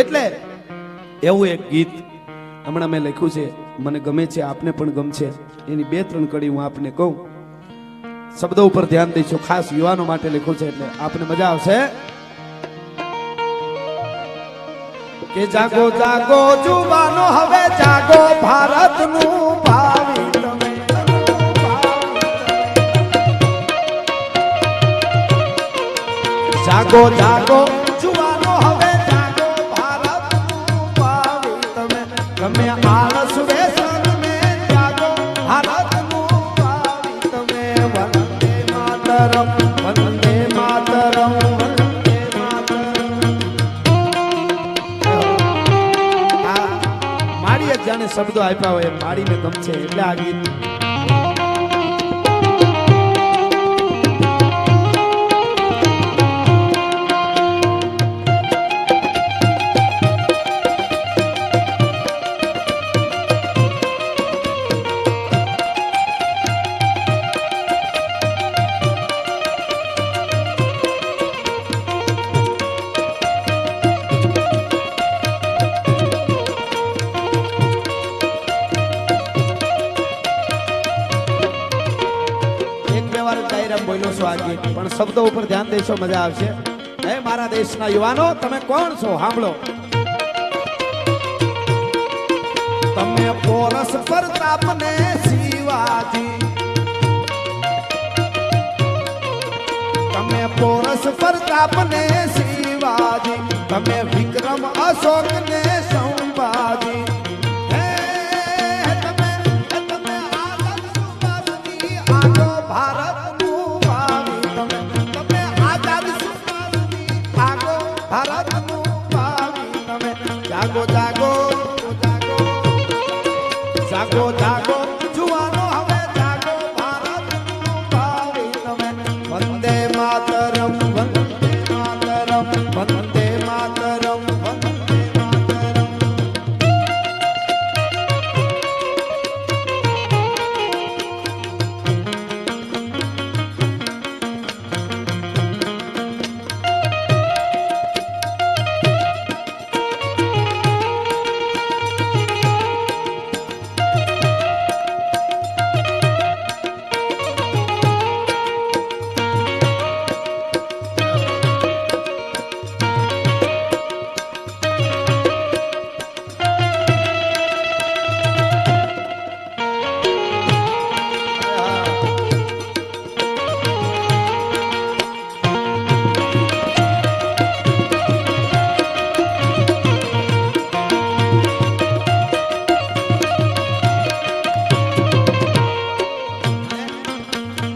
એટલે એવું એક ગીત હમણાં મેં લખ્યું છે, મને ગમે છે, આપને પણ ગમશે. એની 2-3 કડી હું આપને કહું. શબ્દો ઉપર ધ્યાન દઈશું, ખાસ યુવાનો માટે લખ્યું છે એટલે આપને મજા આવશે. કે જાગો જાગો જુવાનો, હવે જાગો ભારતનું ભાવિ તમે. જાગો જાગો જુવાનો, હવે જાગો ભારતનું ભાવિ તમે. તમે આળસ વ્યસન ને જાગો ભારતનું ભાવિ તમે. વંદે માતરમ, વંદે માતરમ, વંદે માતરમ. મારી જ જાણે શબ્દો આપ્યા હોય, મારીને ગમશે એટલે આ ગીત. બોલ્યો છો આ ગીત, પણ શબ્દો ઉપર ધ્યાન દેશો, મજા આવશે. હે મારા દેશના યુવાનો, તમે કોણ છો સાંભળો. તમે પોરસ પ્રતાપ ને શિવાજી, તમે પોરસ પ્રતાપ ને શિવાજી, તમે વિક્રમ અશોક ને સંભાજી. જાગો જાગો જાગો જાગો જુવાનો, હવે જાગો ભારતનું ભાવિ તમે. વંદે માતરમ, વંદે માતરમ, વંદે માતરમ, વંદે માતરમ.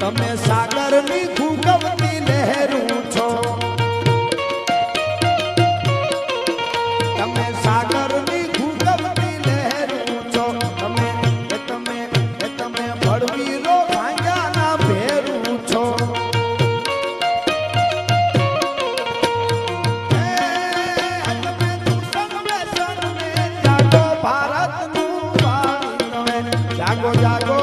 તમે સાગરની ફૂંકવતી લહેરું છો, તમે સાગરની ફૂંકવતી લહેરું છો. તમે બળવીરો ભાંગ્યાના ભેરું છો. જાગો ભારતનું ભાવિ તમે. જાગો જાગો